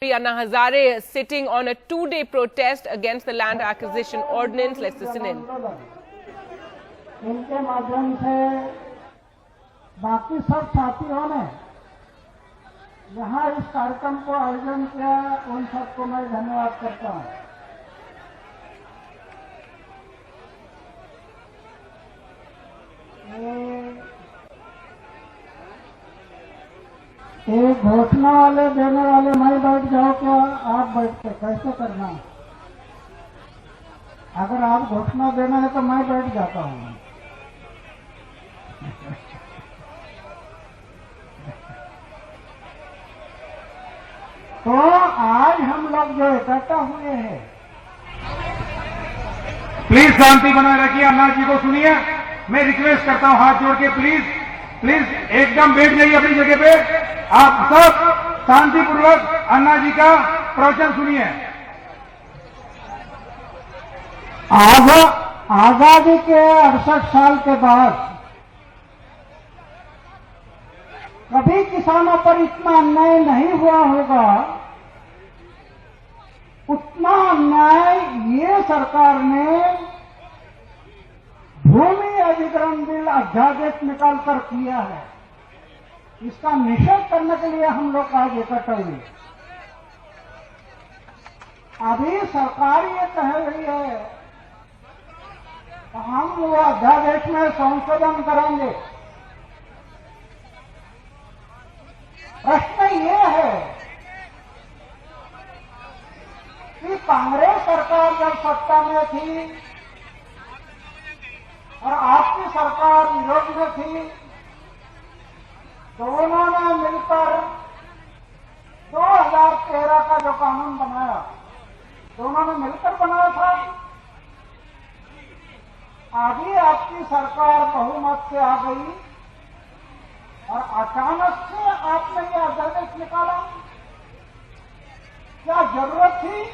Anna Hazare sitting on a 2-day protest against the land acquisition ordinance. Let's listen in. इनके माध्यम से बाकी सब साथियों ने यहाँ इस कार्यक्रम को आयोजन किया, उन सबको मैं धन्यवाद करता हूँ। ये घोषणा वाले देने वाले मैं बैठ जाओ क्या आप बैठते, कैसे करना? अगर आप घोषणा देना है तो मैं बैठ जाता हूँ। तो आज हम लोग जो इकट्ठा हुए हैं, प्लीज शांति बनाए रखिए। अन्ना जी को सुनिए, मैं रिक्वेस्ट करता हूं हाथ जोड़ के, प्लीज एकदम बैठ जाइए अपनी जगह पे। आप सब शांतिपूर्वक अन्ना जी का प्रवचन सुनिए। आजादी के 68 साल के बाद कभी किसानों पर इतना अन्याय नहीं हुआ होगा, उतना अन्याय ये सरकार ने भूमि अधिग्रहण बिल अध्यादेश निकालकर किया है। इसका निषेध करने के लिए हम लोग आज इकट्ठे हुए। अभी सरकार ये कह रही है तो हम वो अध्यादेश में संशोधन करेंगे। प्रश्न ये है कि कांग्रेस सरकार जब सत्ता में थी और आपकी सरकार विरोध में थी, दोनों ने मिलकर 2013 का जो कानून बनाया, दोनों ने मिलकर बनाया था। अभी आपकी सरकार बहुमत से आ गई और अचानक से आपने ये अध्यादेश निकाला। क्या जरूरत थी?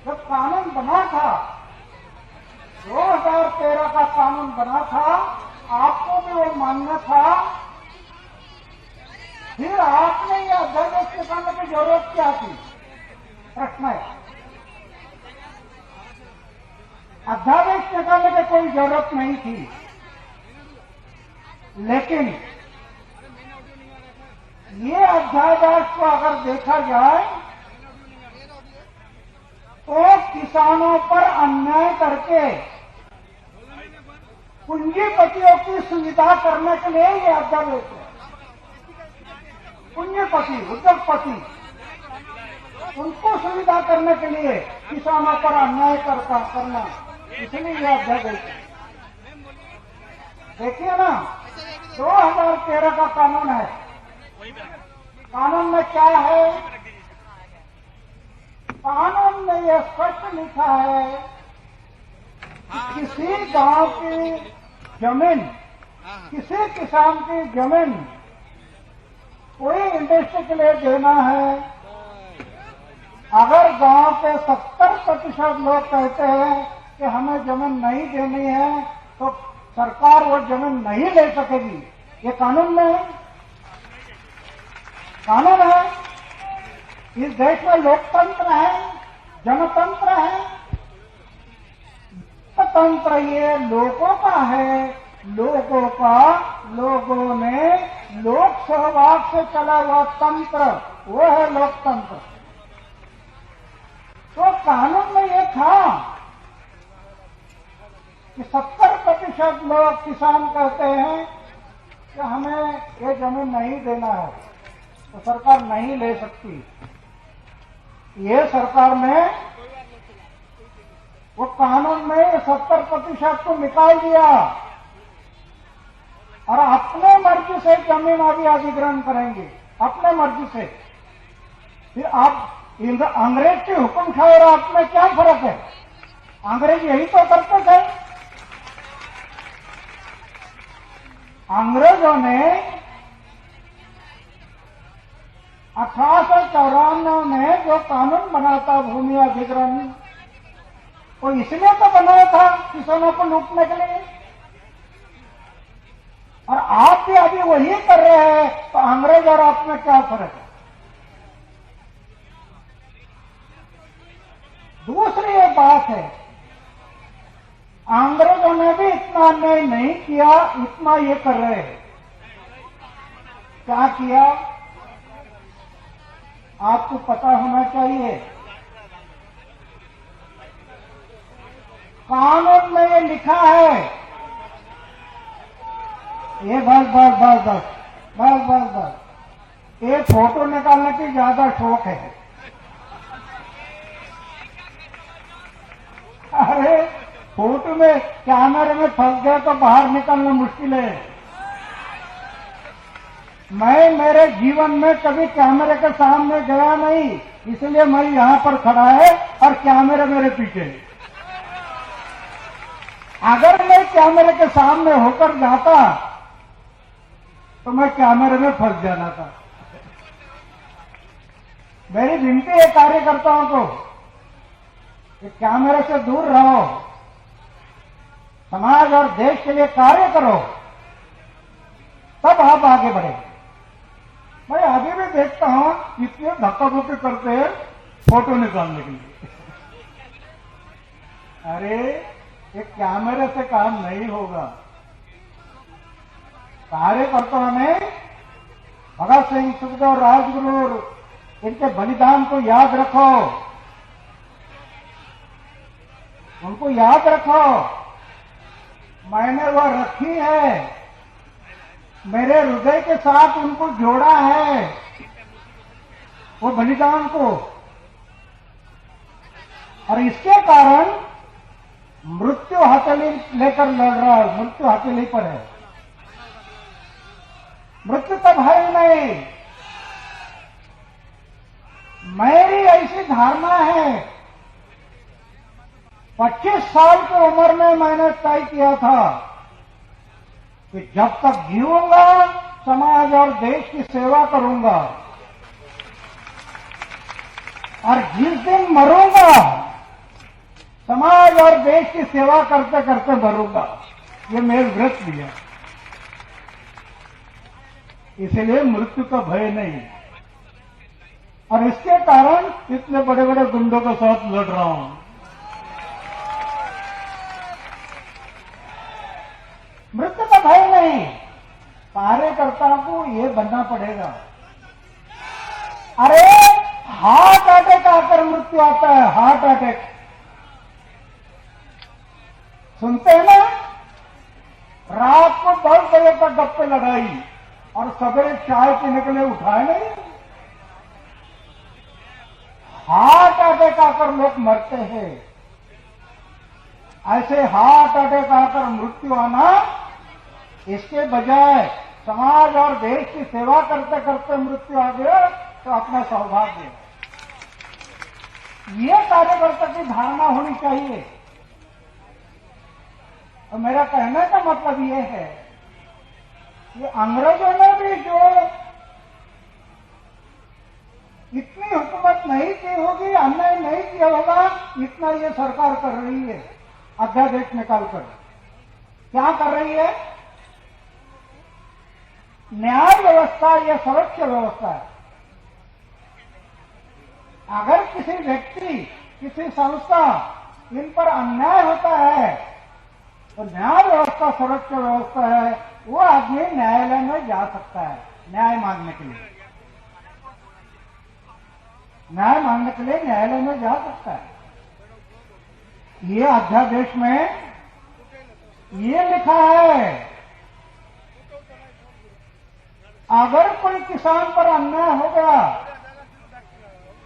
जब कानून बना था, 2013 का कानून बना था, आपको भी वो मान्य था, फिर आपने ये अध्यादेश निकालने की जरूरत क्या थी? प्रश्न है। अध्यादेश निकालने की कोई जरूरत नहीं थी, लेकिन ये अध्यादेश को अगर देखा जाए तो किसानों पर अन्याय करके पूंजीपतियों की सुविधा करने के लिए ये अध्यादेश है। पूंजीपति, उद्योगपति, उनको सुविधा करने के लिए किसानों पर अन्याय करना, इसलिए यह अध्यादेश है। देखिए ना, 2013 का कानून है। कानून में क्या है? कानून में यह स्पष्ट लिखा है कि किसी गांव की जमीन, किसी किसान की जमीन कोई इंडस्ट्री के लिए देना है, अगर गांव के 70% लोग कहते हैं कि हमें जमीन नहीं देनी है, तो सरकार वो जमीन नहीं ले सकेगी। ये कानून में है, कानून है। इस देश में लोकतंत्र है, जनतंत्र है। तंत्र ये लोगों का है, लोगों ने लोक सहभाग से चला हुआ तंत्र, वो है लोकतंत्र। तो कानून में ये था कि 70% लोग किसान कहते हैं कि हमें ये जमीन नहीं देना है, तो सरकार नहीं ले सकती। ये सरकार ने वो कानून में 70% को निकाल दिया और अपने मर्जी से जमीन अभी अधिग्रहण करेंगे, अपने मर्जी से। फिर आप अंग्रेज के हुक्मशाही और आप में क्या फर्क है? अंग्रेज यही तो करते थे। अंग्रेजों ने 1894 में जो कानून बना था भूमि अधिग्रहण, वो इसलिए तो बनाया था किसानों को लूटने के लिए। और आप भी अभी वही कर रहे हैं, तो अंग्रेज और आप में क्या फर्क है? दूसरी एक बात है, अंग्रेजों ने भी इतना अन्याय नहीं किया, इतना ये कर रहे हैं। क्या किया आपको पता होना चाहिए। कानून में ये लिखा है, ये बस ये फोटो निकालने की ज्यादा शौक है। अरे फोटो में कैमरे में फंस गए तो बाहर निकलना मुश्किल है। मैं मेरे जीवन में कभी कैमरे के सामने गया नहीं, इसलिए मैं यहां पर खड़ा है और कैमरे मेरे पीछे। अगर मैं कैमरे के सामने होकर जाता तो मैं कैमरे में फंस जाना था। मेरी विनती है कार्यकर्ताओं को कि कैमरे से दूर रहो, समाज और देश के लिए कार्य करो, तब आप आगे बढ़े। मैं अभी भी देखता हूं कितने धक्का-धुक्की करते हैं फोटो निकालने के लिए। अरे एक कैमरे से काम नहीं होगा। कार्यकर्ताओं ने भगत सिंह, सुखदेव, राजगुरु, इनके बलिदान को याद रखो, उनको याद रखो। मैंने वह रखी है, मेरे हृदय के साथ उनको जोड़ा है, वो बलिदान को। और इसके कारण मृत्यु हथेली लेकर लड़ रहा है, मृत्यु हथेली पर है। मृत्यु तो भय नहीं। मेरी ऐसी धारणा है, 25 साल की उम्र में मैंने तय किया था कि जब तक जीऊंगा समाज और देश की सेवा करूंगा, और जिस दिन मरूंगा समाज और देश की सेवा करते करते मरूंगा। ये मेरे व्रत भी है, इसलिए मृत्यु का भय नहीं। और इसके कारण इतने बड़े बड़े गुंडों के साथ लड़ रहा हूं। मृत्यु का भय नहीं, कार्यकर्ताओं को ये बनना पड़ेगा। अरे हार्ट अटैक आकर मृत्यु आता है, हार्ट अटैक सुनते हैं ना। रात को 10 बजे तक गप्पे लड़ाई और सवेरे चाय पीने के लिए उठाए नहीं। हार्ट अटैक आकर लोग मरते हैं। ऐसे हार्ट अटैक आकर मृत्यु आना, इसके बजाय समाज और देश की सेवा करते करते मृत्यु आ गया तो अपना सौभाग्य। ये कार्यकर्ता की धारणा होनी चाहिए। और मेरा कहने का मतलब ये है कि अंग्रेजों ने भी जो इतनी हुकूमत नहीं की होगी, अन्याय नहीं किया होगा, इतना ये सरकार कर रही है। अध्यादेश निकालकर क्या कर रही है? न्याय व्यवस्था या सुरक्षा व्यवस्था है। अगर किसी व्यक्ति, किसी संस्था इन पर अन्याय होता है तो न्याय व्यवस्था सुरक्षा व्यवस्था है, वो आदमी न्यायालय में जा सकता है न्याय मांगने के लिए। न्याय मांगने के लिए न्यायालय में जा सकता है। ये अध्यादेश में ये लिखा है, अगर कोई किसान पर अन्याय होगा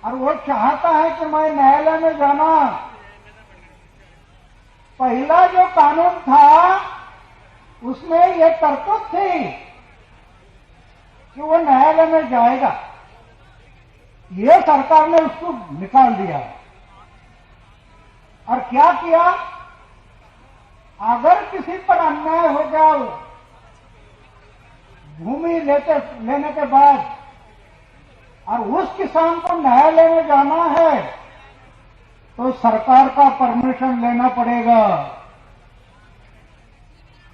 और वो चाहता है कि मैं न्यायालय में जाना, पहला जो कानून था उसमें ये तरतूब थी कि वो न्यायालय में जाएगा। ये सरकार ने उसको निकाल दिया। और क्या किया? अगर किसी पर अन्याय हो जाए भूमि लेने के बाद और उस किसान को न्यायालय में जाना है तो सरकार का परमिशन लेना पड़ेगा।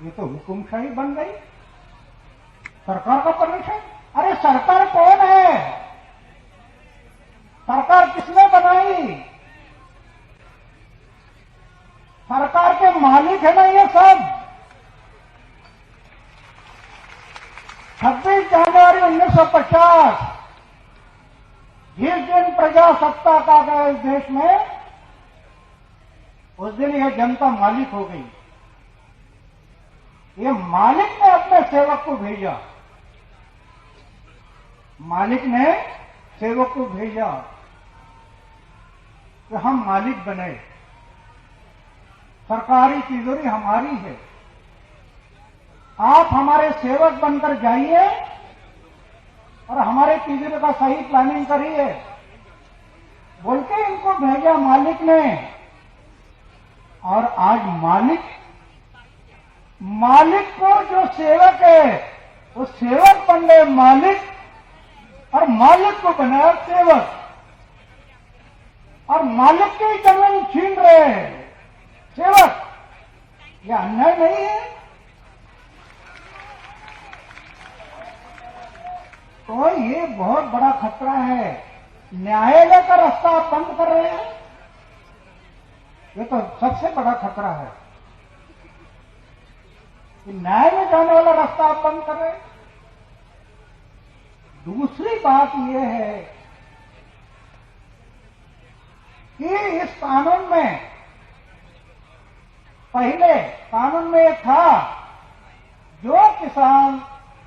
ये तो हुकुमशाही बन गई, सरकार का परमिशन। अरे सरकार कौन है? सरकार किसने बनाई? सरकार के मालिक है ना ये सब। 26 जनवरी 1950 जिस दिन प्रजासत्ताक आ गया इस देश में, उस दिन यह जनता मालिक हो गई। ये मालिक ने अपने सेवक को भेजा, मालिक ने सेवक को भेजा कि हम मालिक बने, सरकारी तिजोरी हमारी है, आप हमारे सेवक बनकर जाइए और हमारे तिजोरी का सही प्लानिंग करिए, बोल के इनको भेजा मालिक ने। और आज मालिक को जो सेवक है वो सेवक बन गए मालिक, और मालिक को बनाया सेवक, और मालिक की जमीन छीन रहे हैं सेवक। यह अन्याय नहीं है? तो ये बहुत बड़ा खतरा है। न्यायालय का रास्ता आप बंद कर रहे हैं, ये तो सबसे बड़ा खतरा है कि न्याय में जाने वाला रास्ता आप बंद कर रहे हैं। दूसरी बात यह है कि इस कानून में, पहले कानून में यह था जो किसान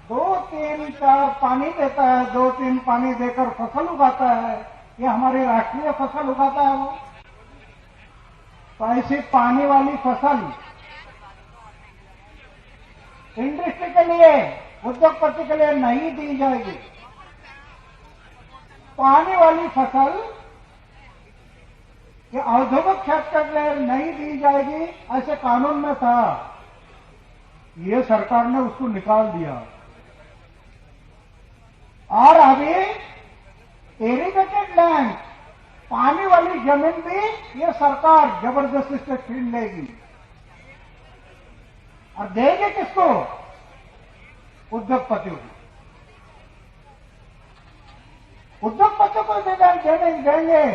2, 3, 4 पानी देता है, 2, 3 पानी देकर फसल उगाता है, ये हमारी राष्ट्रीय फसल उगाता है वो, तो ऐसी पानी वाली फसल इंडस्ट्री के लिए, उद्योगपति के लिए नहीं दी जाएगी। पानी वाली फसल ये औद्योगिक क्षेत्र के लिए नहीं दी जाएगी, ऐसे कानून में था। ये सरकार ने उसको निकाल दिया और अभी इरिगेटेड लैंड, पानी वाली जमीन भी ये सरकार जबरदस्ती से छीन लेगी और देगी किसको? उद्योगपतियों को। उद्योगपतियों को देंगे।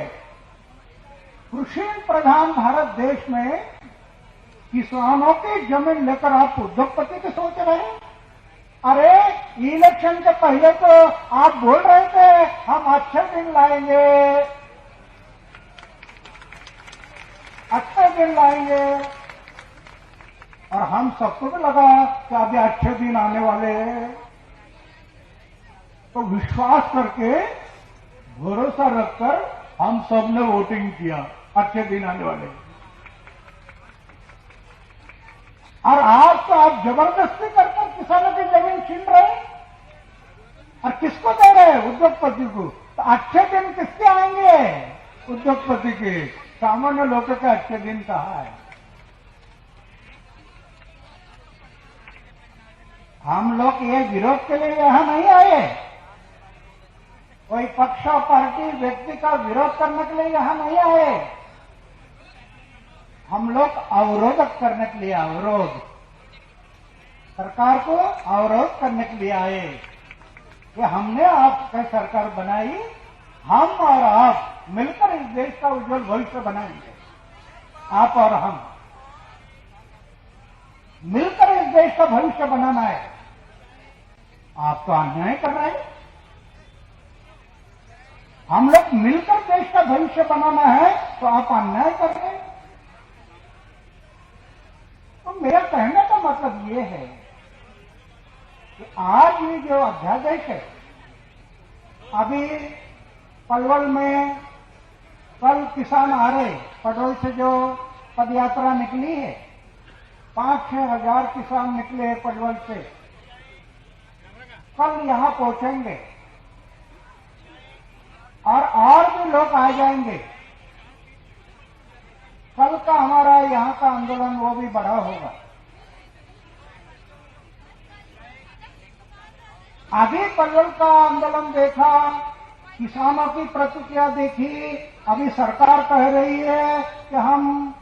कृषि प्रधान भारत देश में किसानों की जमीन लेकर आप उद्योगपति की सोच रहे हैं? अरे इलेक्शन के पहले तो आप बोल रहे थे हम अच्छे दिन लाएंगे, अच्छे दिन लाएंगे, और हम सबको भी लगा कि अभी अच्छे दिन आने वाले हैं। तो विश्वास करके, भरोसा रखकर हम सबने वोटिंग किया, अच्छे दिन आने वाले। और आज तो आप जबरदस्ती करके किसानों की जमीन छीन रहे हैं और किसको दे रहे हैं? उद्योगपति को। तो अच्छे दिन किसके आएंगे? उद्योगपति के। सामान्य लोगों के अच्छे दिन कहाँ है? हम लोग ये विरोध के लिए यहां नहीं आए, कोई पक्ष पार्टी व्यक्ति का विरोध करने के लिए यहां नहीं आए। हम लोग अवरोधक करने के लिए, अवरोध, सरकार को अवरोध करने के लिए आए कि हमने आपकी सरकार बनाई, हम और आप मिलकर इस देश का उज्जवल भविष्य बनाएंगे। आप और हम मिलकर इस देश का भविष्य बनाना है। आप तो अन्याय कर रहे हैं। हम लोग मिलकर देश का भविष्य बनाना है तो आप अन्याय कर रहे हैं। तो मेरा कहने का मतलब ये है कि आज ये जो अध्यादेश है, अभी पलवल में कल किसान आ रहे, पडोल से जो पदयात्रा निकली है, 5-6 हजार किसान निकले पलवल से, कल यहां पहुंचेंगे और भी लोग आ जाएंगे। कल का हमारा यहां का आंदोलन वो भी बड़ा होगा। अभी पलवल का आंदोलन देखा, किसानों की प्रतिक्रिया देखी, अभी सरकार कह रही है कि हम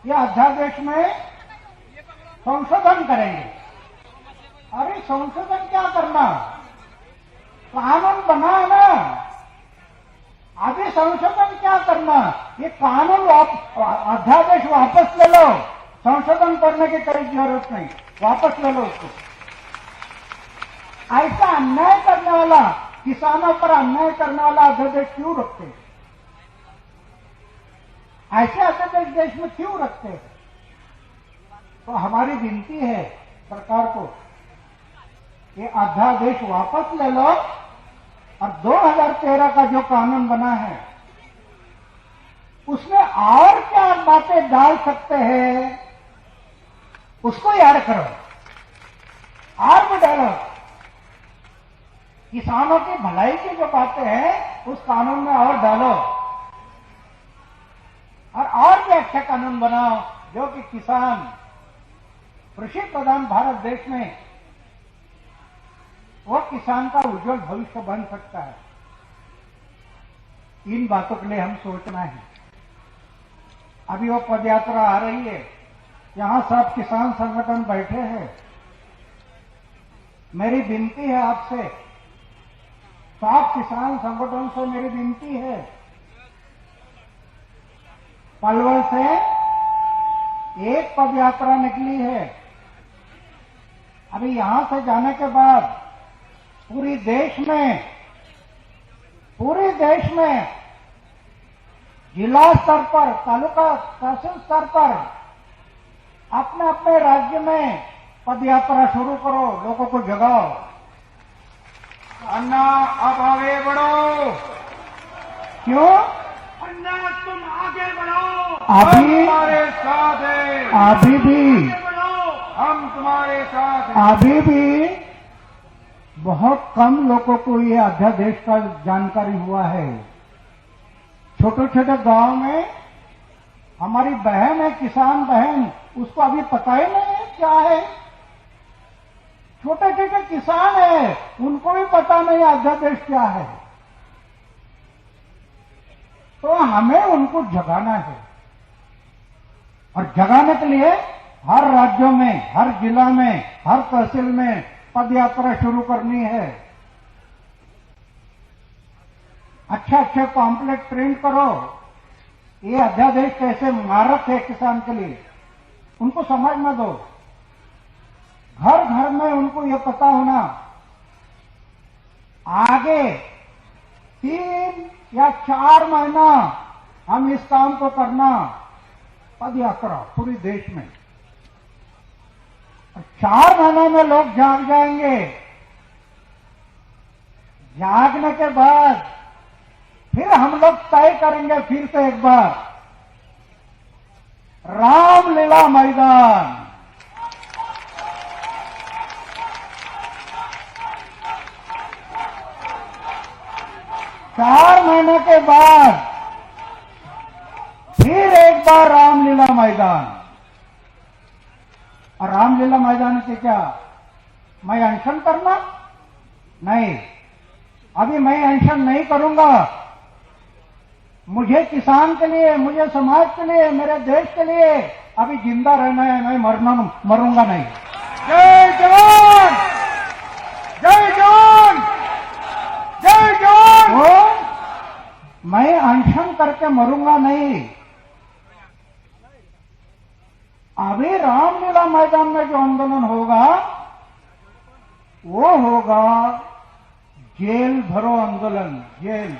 यह अध्यादेश में संशोधन करेंगे। अरे संशोधन क्या करना? कानून बना है ना, अभी संशोधन क्या करना, ये कानून अध्यादेश वापस ले लो, संशोधन करने की कोई जरूरत नहीं, वापस ले लो उसको। ऐसा अन्याय करने वाला, किसानों पर अन्याय करने वाला अध्यादेश क्यों रखते हैं? ऐसे अध्यादेश देश में क्यों रखते हैं? तो हमारी विनती है सरकार को, ये अध्यादेश वापस ले लो और 2013 का जो कानून बना है उसमें और क्या बातें डाल सकते हैं उसको याद करो, और भी डालो। किसानों की भलाई की जो बातें हैं उस कानून में और डालो, और भी अच्छा कानून बनाओ जो कि किसान, कृषि प्रधान भारत देश में वो किसान का उज्जवल भविष्य बन सकता है। इन बातों के लिए हम सोचना है। अभी वो पदयात्रा आ रही है, यहां सब किसान संगठन बैठे हैं। मेरी विनती है आपसे, सब किसान संगठन से मेरी विनती है, पलवल से एक पदयात्रा निकली है। अभी यहां से जाने के बाद पूरे देश में जिला स्तर पर, तालुका तहसील स्तर पर अपने अपने राज्य में पदयात्रा शुरू करो, लोगों को जगाओ। अन्ना अब आगे बढ़ो। क्यों? अन्ना तुम आगे बढ़ो, अभी हम तुम्हारे साथ हैं। अभी भी हम तुम्हारे साथ हैं। अभी भी बहुत कम लोगों को ये अध्यादेश का जानकारी हुआ है। छोटे छोटे गांव में हमारी बहन है, किसान बहन, उसको अभी पता ही नहीं है क्या है। छोटे छोटे किसान है, उनको भी पता नहीं अध्यादेश क्या है। तो हमें उनको जगाना है, और जगाने के लिए हर राज्यों में, हर जिला में, हर तहसील में पदयात्रा शुरू करनी है। अच्छे अच्छे पॉम्पलेट प्रिंट करो, ये अध्यादेश कैसे मारक है किसान के लिए, उनको समझने दो। घर घर में उनको ये पता होना, आगे 3 या 4 महीना हम इस काम को करना, पदयात्रा पूरे देश में। 4 महीने में लोग जाग जाएंगे। जागने के बाद फिर हम लोग तय करेंगे फिर से एक बार रामलीला मैदान। 4 महीने के बाद फिर एक बार रामलीला मैदान। और रामलीला मैदान के क्या, मैं अनशन करना? नहीं, अभी मैं अनशन नहीं करूंगा। मुझे किसान के लिए, मुझे समाज के लिए, मेरे देश के लिए अभी जिंदा रहना है, मैं मरूंगा नहीं। जय जवान, जय जवान, जय जवान। तो मैं अनशन करके मरूंगा नहीं। अभी रामलीला मैदान में जो आंदोलन होगा वो होगा जेल भरो आंदोलन। जेल।